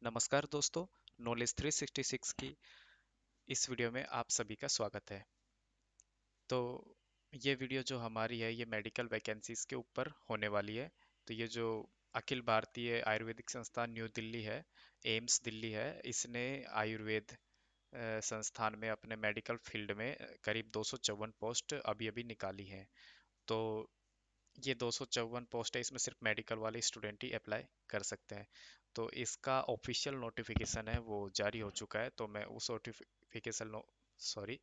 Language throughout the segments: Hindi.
नमस्कार दोस्तों, नॉलेज 366 की इस वीडियो में आप सभी का स्वागत है। तो ये वीडियो जो हमारी है ये मेडिकल वैकेंसीज के ऊपर होने वाली है। तो ये जो अखिल भारतीय आयुर्वेदिक संस्थान न्यू दिल्ली है, एम्स दिल्ली है, इसने आयुर्वेद संस्थान में अपने मेडिकल फील्ड में करीब 254 पोस्ट अभी अभी निकाली हैं। तो ये 254 पोस्ट है, इसमें सिर्फ मेडिकल वाले स्टूडेंट ही अप्लाई कर सकते हैं। तो इसका ऑफिशियल नोटिफिकेशन है वो जारी हो चुका है, तो मैं उस नोटिफिकेशन सॉरी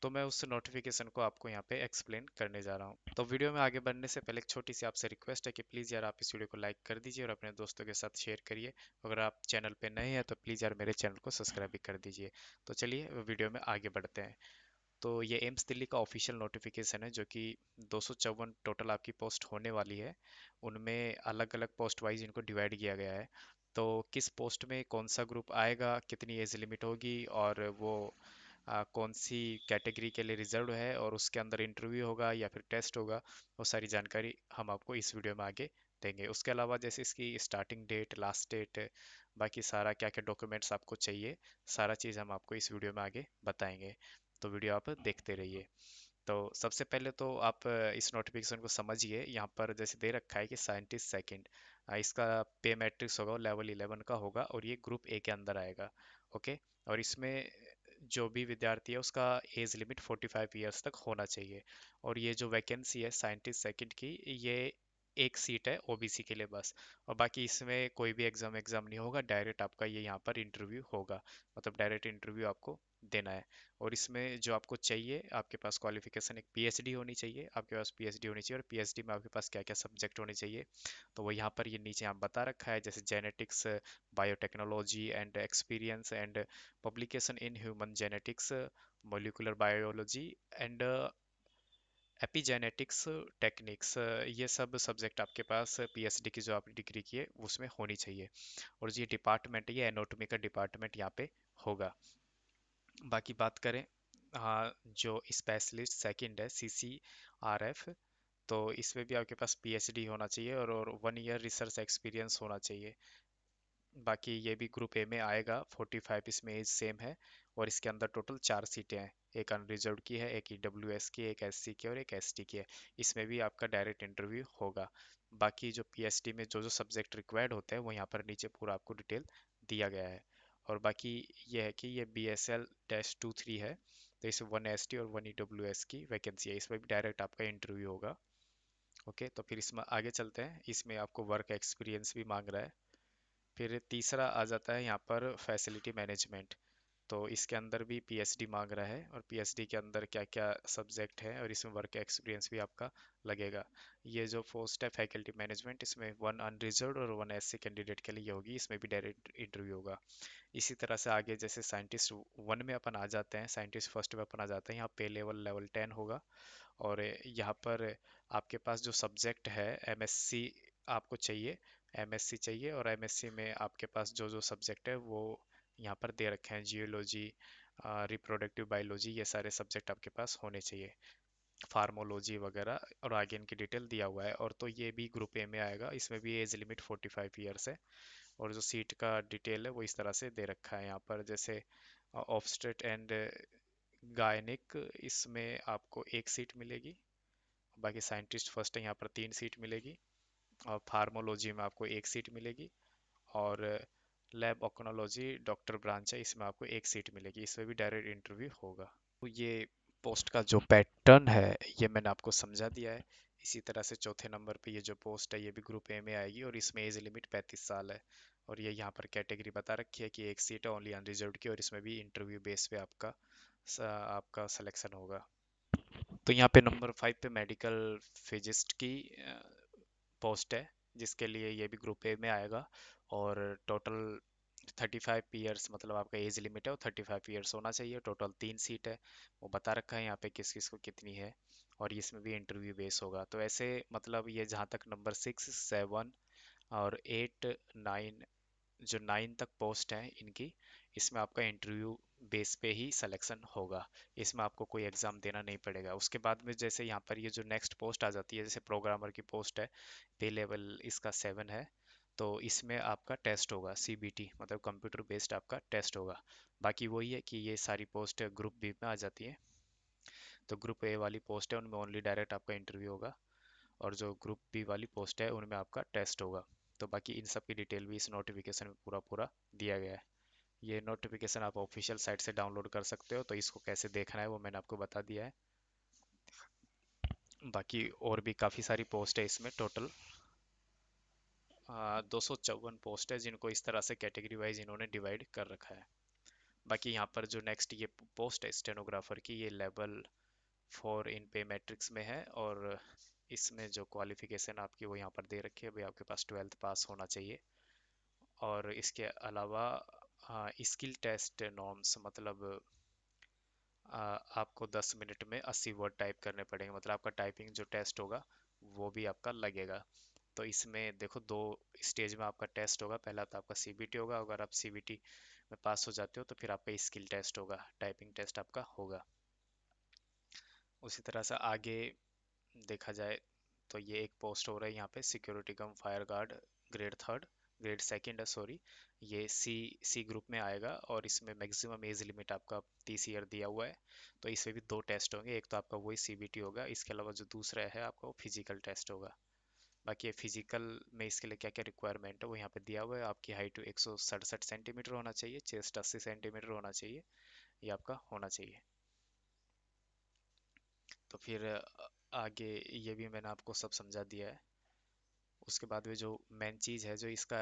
तो मैं उस नोटिफिकेशन को आपको यहाँ पे एक्सप्लेन करने जा रहा हूँ। तो वीडियो में आगे बढ़ने से पहले एक छोटी सी आपसे रिक्वेस्ट है कि प्लीज़ यार आप इस वीडियो को लाइक कर दीजिए और अपने दोस्तों के साथ शेयर करिए। अगर आप चैनल पे नए हैं तो प्लीज़ यार मेरे चैनल को सब्सक्राइब भी कर दीजिए। तो चलिए वीडियो में आगे बढ़ते हैं। तो ये एम्स दिल्ली का ऑफिशियल नोटिफिकेशन है जो कि 254 टोटल आपकी पोस्ट होने वाली है। उनमें अलग अलग पोस्ट वाइज इनको डिवाइड किया गया है। तो किस पोस्ट में कौन सा ग्रुप आएगा, कितनी एज लिमिट होगी और वो कौन सी कैटेगरी के लिए रिजर्व है और उसके अंदर इंटरव्यू होगा या फिर टेस्ट होगा, वो सारी जानकारी हम आपको इस वीडियो में आगे देंगे। उसके अलावा जैसे इसकी स्टार्टिंग डेट, लास्ट डेट, बाकी सारा क्या क्या डॉक्यूमेंट्स आपको चाहिए, सारा चीज़ हम आपको इस वीडियो में आगे बताएंगे। तो वीडियो आप देखते रहिए। तो सबसे पहले तो आप इस नोटिफिकेशन को समझिए। यहाँ पर जैसे दे रखा है कि साइंटिस्ट सेकंड, इसका पे मैट्रिक्स होगा लेवल 11 का होगा और ये ग्रुप ए के अंदर आएगा। ओके। और इसमें जो भी विद्यार्थी है उसका एज लिमिट 45 ईयर्स तक होना चाहिए। और ये जो वैकेंसी है साइंटिस्ट सेकंड की, ये एक सीट है ओबीसी के लिए बस। और बाकी इसमें कोई भी एग्जाम एग्जाम नहीं होगा, डायरेक्ट आपका ये यहाँ पर इंटरव्यू होगा। मतलब डायरेक्ट इंटरव्यू आपको देना है। और इसमें जो आपको चाहिए, आपके पास क्वालिफिकेशन एक पीएचडी होनी चाहिए, आपके पास पीएचडी होनी चाहिए। और पीएचडी में आपके पास क्या क्या सब्जेक्ट होने चाहिए, तो वो यहाँ पर ये नीचे यहाँ बता रखा है, जैसे genetics, biotechnology and experience and publication in human genetics, molecular biology and epigenetics techniques, ये सब सब्जेक्ट आपके पास पीएचडी की जो आपने डिग्री की है उसमें होनी चाहिए। और ये डिपार्टमेंट, ये एनाटॉमी का डिपार्टमेंट यहाँ पे होगा। बाकी बात करें, हाँ, जो स्पेशलिस्ट सेकंड है सीसीआरएफ, तो इसमें भी आपके पास पीएचडी होना चाहिए और 1 ईयर रिसर्च एक्सपीरियंस होना चाहिए। बाकी ये भी ग्रुप ए में आएगा, 45 इसमें एज सेम है। और इसके अंदर टोटल 4 सीटें हैं, एक अनरिजर्व्ड की है, एक ईडब्ल्यूएस की, एक एससी की और एक एसटी की है। इसमें भी आपका डायरेक्ट इंटरव्यू होगा। बाकी जो पीएचडी में जो जो सब्जेक्ट रिक्वायर्ड होते हैं वो यहाँ पर नीचे पूरा आपको डिटेल दिया गया है। और बाकी ये है कि ये बी एस एल डैश 23 है, तो इसमें 1 एसटी और 1 ईडब्ल्यूएस की वैकेंसी है, इसमें भी डायरेक्ट आपका इंटरव्यू होगा। ओके, तो फिर इसमें आगे चलते हैं। इसमें आपको वर्क एक्सपीरियंस भी मांग रहा है। फिर तीसरा आ जाता है यहाँ पर फैसिलिटी मैनेजमेंट। तो इसके अंदर भी पीएचडी मांग रहा है और पीएचडी के अंदर क्या क्या सब्जेक्ट है और इसमें वर्क एक्सपीरियंस भी आपका लगेगा। ये जो पोस्ट है फैकल्टी मैनेजमेंट, इसमें 1 अनरिजर्व्ड और 1 एससी कैंडिडेट के लिए होगी, इसमें भी डायरेक्ट इंटरव्यू होगा। इसी तरह से आगे जैसे साइंटिस्ट वन में अपन आ जाते हैं, साइंटिस्ट फर्स्ट में अपन आ जाते हैं, यहाँ पे लेवल लेवल 10 होगा। और यहाँ पर आपके पास जो सब्जेक्ट है एमएससी आपको चाहिए, एमएससी चाहिए। और एमएससी में आपके पास जो जो सब्जेक्ट है वो यहाँ पर दे रखे हैं, जियोलॉजी, रिप्रोडक्टिव बायोलॉजी, ये सारे सब्जेक्ट आपके पास होने चाहिए, फार्मोलॉजी वगैरह। और आगे इनकी डिटेल दिया हुआ है। और तो ये भी ग्रुप ए में आएगा, इसमें भी एज लिमिट 45 ईयर्स है। और जो सीट का डिटेल है वो इस तरह से दे रखा है यहाँ पर, जैसे ऑब्स्टेट एंड गायनिक, इसमें आपको एक सीट मिलेगी। बाकी साइंटिस्ट फर्स्ट है, यहाँ पर 3 सीट मिलेगी। और फार्मोलॉजी में आपको एक सीट मिलेगी। और लैब ऑक्नोलॉजी डॉक्टर ब्रांच है, इसमें आपको एक सीट मिलेगी, इसमें भी डायरेक्ट इंटरव्यू होगा। तो ये पोस्ट का जो पैटर्न है ये मैंने आपको समझा दिया है। इसी तरह से चौथे नंबर पे ये जो पोस्ट है ये भी ग्रुप ए में आएगी और इसमें एज लिमिट 35 साल है। और ये यहाँ पर कैटेगरी बता रखी है कि एक सीट है ओनली अनरिजर्व्ड की, और इसमें भी इंटरव्यू बेस पे आपका सिलेक्शन होगा। तो यहाँ पे नंबर 5 पे मेडिकल फिजिस्ट की पोस्ट है, जिसके लिए ये भी ग्रुप ए में आएगा। और टोटल 35 ईयर्स, मतलब आपका एज लिमिट है वो 35 ईयर्स होना चाहिए। टोटल 3 सीट है, वो बता रखा है यहाँ पे किस किस को कितनी है। और इसमें भी इंटरव्यू बेस होगा। तो ऐसे मतलब ये जहाँ तक नंबर 6, 7 और 8, 9, जो 9 तक पोस्ट है इनकी, इसमें आपका इंटरव्यू बेस पे ही सिलेक्शन होगा। इसमें आपको कोई एग्जाम देना नहीं पड़ेगा। उसके बाद में जैसे यहाँ पर ये जो नेक्स्ट पोस्ट आ जाती है, जैसे प्रोग्रामर की पोस्ट है, पे लेवल इसका 7 है। तो इसमें आपका टेस्ट होगा सीबीटी, मतलब कंप्यूटर बेस्ड आपका टेस्ट होगा। बाकी वही है कि ये सारी पोस्ट ग्रुप बी में आ जाती है। तो ग्रुप ए वाली पोस्ट है उनमें ओनली डायरेक्ट आपका इंटरव्यू होगा, और जो ग्रुप बी वाली पोस्ट है उनमें आपका टेस्ट होगा। तो बाकी इन सब की डिटेल भी इस नोटिफिकेशन में पूरा पूरा दिया गया है। ये नोटिफिकेशन आप ऑफिशियल साइट से डाउनलोड कर सकते हो, तो इसको कैसे देखना है वो मैंने आपको बता दिया है। बाकी और भी काफ़ी सारी पोस्ट है इसमें, टोटल 254 पोस्ट है जिनको इस तरह से कैटेगरी वाइज इन्होंने डिवाइड कर रखा है। बाकी यहाँ पर जो नेक्स्ट ये पोस्ट है स्टेनोग्राफर की, ये लेवल 4 इन पे मैट्रिक्स में है, और इसमें जो क्वालिफिकेशन आपकी वो यहाँ पर दे रखी है भाई, आपके पास 12th पास होना चाहिए। और इसके अलावा स्किल टेस्ट नॉर्म्स, मतलब आपको 10 मिनट में 80 वर्ड टाइप करने पड़ेंगे, मतलब आपका टाइपिंग जो टेस्ट होगा वो भी आपका लगेगा। तो इसमें देखो दो स्टेज में आपका टेस्ट होगा, पहला तो आपका सीबीटी होगा, अगर आप सीबीटी में पास हो जाते हो तो फिर आपका स्किल टेस्ट होगा, टाइपिंग टेस्ट आपका होगा। उसी तरह से आगे देखा जाए तो ये एक पोस्ट हो रहा है यहाँ पे, security cum fire guard, grade 3, grade second है सॉरी। ये सी ग्रुप में आएगा, और इसमें मैक्सिमम एज लिमिट आपका 30 ईयर दिया हुआ है। तो इसमें भी दो टेस्ट होंगे, एक तो आपका वही सीबीटी होगा, इसके अलावा जो दूसरा है आपका वो फिजिकल टेस्ट होगा। बाकी ये फिजिकल में इसके लिए क्या क्या रिक्वायरमेंट है वो यहाँ पे दिया हुआ है। आपकी हाइट 167 सेंटीमीटर होना चाहिए, चेस्ट 80 सेंटीमीटर होना चाहिए, ये आपका होना चाहिए। तो फिर आगे ये भी मैंने आपको सब समझा दिया है। उसके बाद में जो मेन चीज़ है, जो इसका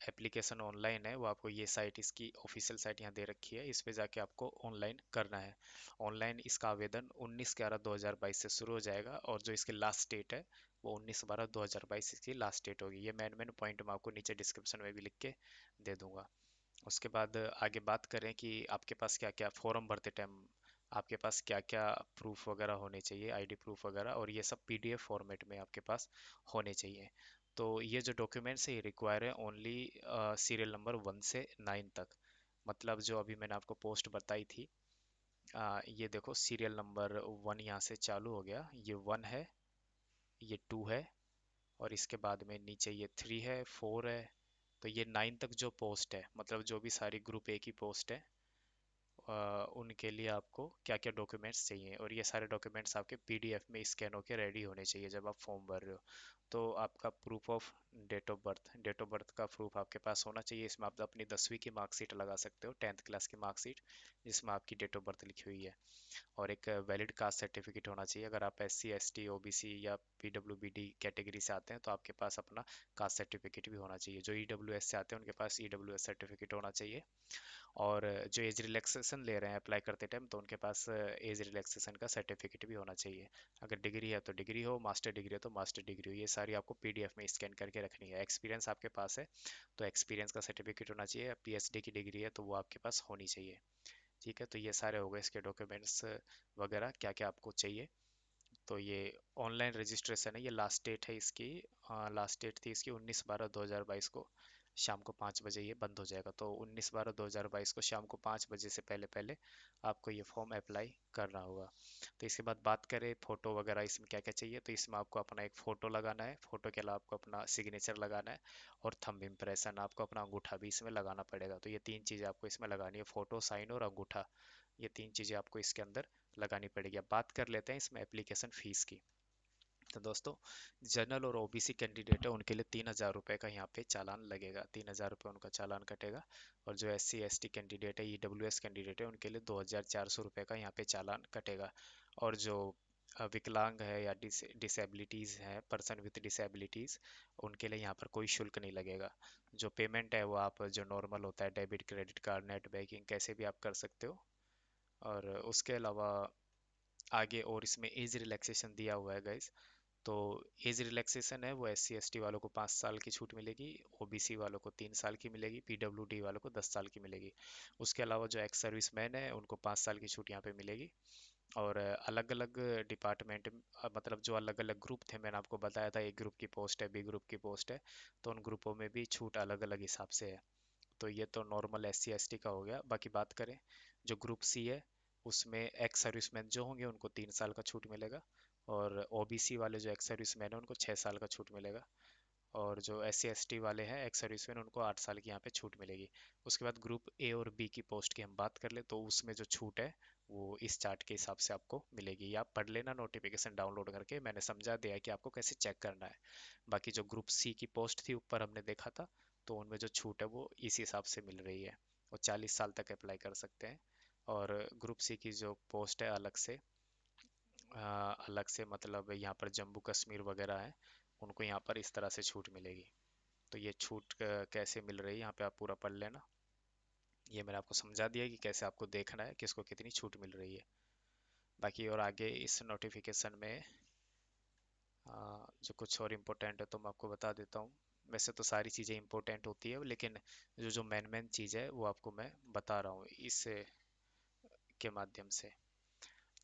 एप्लीकेशन ऑनलाइन है, वो आपको ये साइट, इसकी ऑफिशियल साइट यहाँ दे रखी है, इस पे जाके आपको ऑनलाइन करना है। ऑनलाइन इसका आवेदन 19/11/2022 से शुरू हो जाएगा, और जो इसकी लास्ट डेट है वो 19/12/2022 इसकी लास्ट डेट होगी। ये मेन मेन पॉइंट मैं आपको नीचे डिस्क्रिप्शन में भी लिख के दे दूंगा। उसके बाद आगे बात करें कि आपके पास क्या क्या फॉर्म भरते टाइम आपके पास क्या क्या प्रूफ वगैरह होने चाहिए, आईडी प्रूफ वगैरह, और ये सब पीडीएफ फॉर्मेट में आपके पास होने चाहिए। तो ये जो डॉक्यूमेंट्स है ये रिक्वायर है ओनली सीरियल नंबर 1 से 9 तक। मतलब जो अभी मैंने आपको पोस्ट बताई थी, ये देखो सीरियल नंबर 1 यहाँ से चालू हो गया, ये 1 है, ये 2 है, और इसके बाद में नीचे ये 3 है, 4 है। तो ये 9 तक जो पोस्ट है, मतलब जो भी सारी ग्रुप ए की पोस्ट है, उनके लिए आपको क्या क्या डॉक्यूमेंट्स चाहिए, और ये सारे डॉक्यूमेंट्स आपके पीडीएफ में स्कैन होके रेडी होने चाहिए जब आप फॉर्म भर रहे हो। तो आपका proof of date of birth का प्रूफ आपके पास होना चाहिए। इसमें आप अपनी 10वीं की मार्कशीट लगा सकते हो, 10th क्लास की मार्कशीट जिसमें आपकी डेट ऑफ बर्थ लिखी हुई है। और एक वैलिड कास्ट सर्टिफिकेट होना चाहिए, अगर आप एससी एसटी ओबीसी या पीडब्ल्यूबीडी कैटेगरी से आते हैं तो आपके पास अपना कास्ट सर्टिफिकेट भी होना चाहिए। जो ईडब्ल्यूएस से आते हैं उनके पास ईडब्ल्यूएस सर्टिफिकेट होना चाहिए। और जो एज रिलैक्सेशन ले रहे हैं अप्लाई करते टाइम, तो उनके पास एज रिलैक्सेशन का सर्टिफिकेट भी होना चाहिए। अगर डिग्री है तो डिग्री हो, मास्टर डिग्री है तो मास्टर डिग्री हो, ये सारी आपको पीडीएफ में स्कैन करके रखनी है। एक्सपीरियंस आपके पास है तो एक्सपीरियंस का सर्टिफिकेट होना चाहिए, पीएचडी की डिग्री है तो वो आपके पास होनी चाहिए। ठीक है, तो ये सारे हो गए इसके डॉक्यूमेंट्स वगैरह क्या क्या आपको चाहिए। तो ये ऑनलाइन रजिस्ट्रेशन है, ये लास्ट डेट है इसकी, लास्ट डेट थी इसकी 19/12/2022 को, शाम को 5 बजे ये बंद हो जाएगा। तो 19/12/2022 को शाम को 5 बजे से पहले पहले आपको ये फॉर्म अप्लाई करना होगा। तो इसके बाद बात करें फ़ोटो वगैरह इसमें क्या क्या चाहिए, तो इसमें आपको अपना एक फ़ोटो लगाना है, फ़ोटो के अलावा आपको अपना सिग्नेचर लगाना है, और थंब इम्प्रेशन, आपको अपना अंगूठा भी इसमें लगाना पड़ेगा। तो ये तीन चीज़ें आपको इसमें लगानी है, फ़ोटो, साइन और अंगूठा, ये तीन चीज़ें आपको इसके अंदर लगानी पड़ेगी। अब बात कर लेते हैं इसमें एप्लीकेशन फ़ीस की। तो दोस्तों, जनरल और ओबीसी कैंडिडेट है उनके लिए 3,000 रुपये का यहाँ पे चालान लगेगा, 3,000 रुपये उनका चालान कटेगा। और जो एससी एसटी कैंडिडेट है, ईडब्ल्यूएस कैंडिडेट है, उनके लिए 2,400 रुपये का यहाँ पे चालान कटेगा। और जो विकलांग है या डिसेबिलिटीज़ हैं, पर्सन विद डिसेबिलिटीज़, उनके लिए यहाँ पर कोई शुल्क नहीं लगेगा। जो पेमेंट है वो आप जो नॉर्मल होता है debit credit card net banking कैसे भी आप कर सकते हो। और उसके अलावा आगे और इसमें एज रिलैक्सेशन दिया हुआ है गाइस। तो एज रिलैक्सेशन है वो एस सी एस टी वालों को 5 साल की छूट मिलेगी, ओबीसी वालों को 3 साल की मिलेगी, पीडब्ल्यूडी वालों को 10 साल की मिलेगी। उसके अलावा जो एक्स सर्विस मैन है उनको 5 साल की छूट यहाँ पे मिलेगी। और अलग अलग डिपार्टमेंट, मतलब जो अलग अलग ग्रुप थे, मैंने आपको बताया था, ए ग्रुप की पोस्ट है, बी ग्रुप की पोस्ट है, तो उन ग्रुपों में भी छूट अलग अलग हिसाब से है। तो ये तो normal S C S T का हो गया। बाकी बात करें जो ग्रुप सी है, उसमें एक्स सर्विसमैन जो होंगे उनको 3 साल का छूट मिलेगा, और ओबीसी वाले जो एक्स सर्विसमैन है उनको 6 साल का छूट मिलेगा। और जो SC ST वाले हैं एक्स सर्विसमैन उनको 8 साल की यहाँ पे छूट मिलेगी। उसके बाद ग्रुप ए और बी की पोस्ट की हम बात कर ले तो उसमें जो छूट है वो इस चार्ट के हिसाब से आपको मिलेगी। ये आप पढ़ लेना नोटिफिकेशन डाउनलोड करके, मैंने समझा दिया है कि आपको कैसे चेक करना है। बाकी जो ग्रुप सी की पोस्ट थी ऊपर हमने देखा था, तो उनमें जो छूट है वो इस हिसाब से मिल रही है। वो 40 साल तक अप्लाई कर सकते हैं। और ग्रुप सी की जो पोस्ट है अलग से मतलब यहाँ पर जम्मू कश्मीर वगैरह है, उनको यहाँ पर इस तरह से छूट मिलेगी। तो ये छूट कैसे मिल रही है यहाँ पे आप पूरा पढ़ लेना। ये मैंने आपको समझा दिया कि कैसे आपको देखना है किसको कितनी छूट मिल रही है। बाकी और आगे इस नोटिफिकेशन में जो कुछ और इम्पोर्टेंट है तो मैं आपको बता देता हूँ। वैसे तो सारी चीज़ें इम्पोर्टेंट होती है, लेकिन जो जो मेन मेन चीज़ है वो आपको मैं बता रहा हूँ इस के माध्यम से।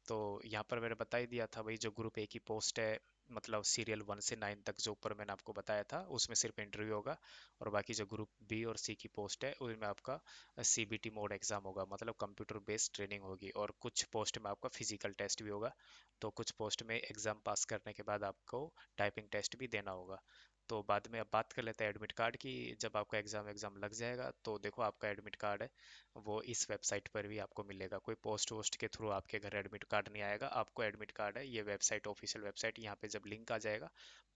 तो यहाँ पर मैंने बता ही दिया था भाई, जो ग्रुप ए की पोस्ट है मतलब सीरियल 1 से 9 तक जो ऊपर मैंने आपको बताया था उसमें सिर्फ इंटरव्यू होगा। और बाकी जो ग्रुप बी और सी की पोस्ट है उसमें आपका CBT मोड एग्जाम होगा, मतलब कंप्यूटर बेस्ड ट्रेनिंग होगी। और कुछ पोस्ट में आपका फिजिकल टेस्ट भी होगा। तो कुछ पोस्ट में एग्जाम पास करने के बाद आपको टाइपिंग टेस्ट भी देना होगा। तो बाद में अब बात कर लेते हैं एडमिट कार्ड की। जब आपका एग्जाम एग्जाम लग जाएगा तो देखो आपका एडमिट कार्ड है वो इस वेबसाइट पर भी आपको मिलेगा। कोई पोस्ट वोस्ट के थ्रू आपके घर एडमिट कार्ड नहीं आएगा, आपको एडमिट कार्ड है ये वेबसाइट, ऑफिशियल वेबसाइट, यहाँ पे जब लिंक आ जाएगा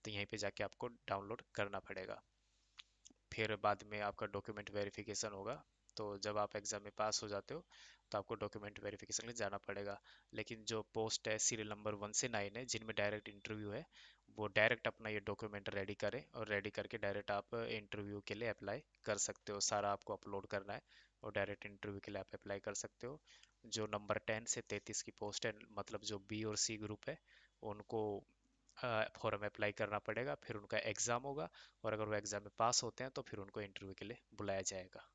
तो यहीं पे जाके आपको डाउनलोड करना पड़ेगा। फिर बाद में आपका डॉक्यूमेंट वेरिफिकेशन होगा। तो जब आप एग्ज़ाम में पास हो जाते हो तो आपको डॉक्यूमेंट वेरिफिकेशन के लिए जाना पड़ेगा। लेकिन जो पोस्ट है सीरियल नंबर 1 से 9 है जिनमें डायरेक्ट इंटरव्यू है, वो डायरेक्ट अपना ये डॉक्यूमेंट रेडी करें और रेडी करके डायरेक्ट आप इंटरव्यू के लिए अप्लाई कर सकते हो। सारा आपको अपलोड करना है और डायरेक्ट इंटरव्यू के लिए आप अप्लाई कर सकते हो। जो नंबर 10 से 33 की पोस्ट है मतलब जो बी और सी ग्रुप है उनको फॉर्म अप्लाई करना पड़ेगा, फिर उनका एग्ज़ाम होगा। और अगर वो एग्ज़ाम में पास होते हैं तो फिर उनको इंटरव्यू के लिए बुलाया जाएगा।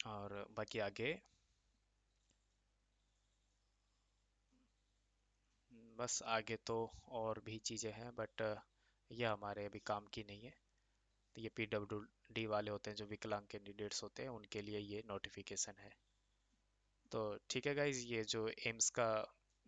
और बाकी आगे बस आगे तो और भी चीज़ें हैं, बट यह हमारे अभी काम की नहीं है। तो ये PWD वाले होते हैं जो विकलांग कैंडिडेट्स होते हैं उनके लिए ये नोटिफिकेशन है। तो ठीक है गाइज, ये जो एम्स का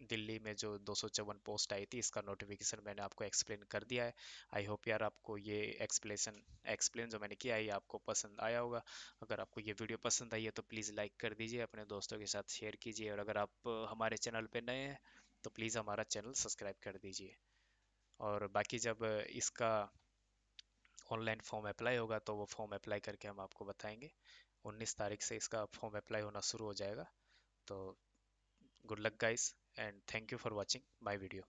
दिल्ली में जो 254 पोस्ट आई थी इसका नोटिफिकेशन मैंने आपको एक्सप्लेन कर दिया है। आई होप यार आपको ये एक्सप्लेन जो मैंने किया है ये आपको पसंद आया होगा। अगर आपको ये वीडियो पसंद आई है तो प्लीज़ लाइक कर दीजिए, अपने दोस्तों के साथ शेयर कीजिए। और अगर आप हमारे चैनल पे नए हैं तो प्लीज़ हमारा चैनल सब्सक्राइब कर दीजिए। और बाकी जब इसका ऑनलाइन फॉर्म अप्लाई होगा तो वो फॉर्म अप्लाई करके हम आपको बताएंगे। 19 तारीख से इसका फॉर्म अप्लाई होना शुरू हो जाएगा। तो good luck guys, and thank you for watching my video.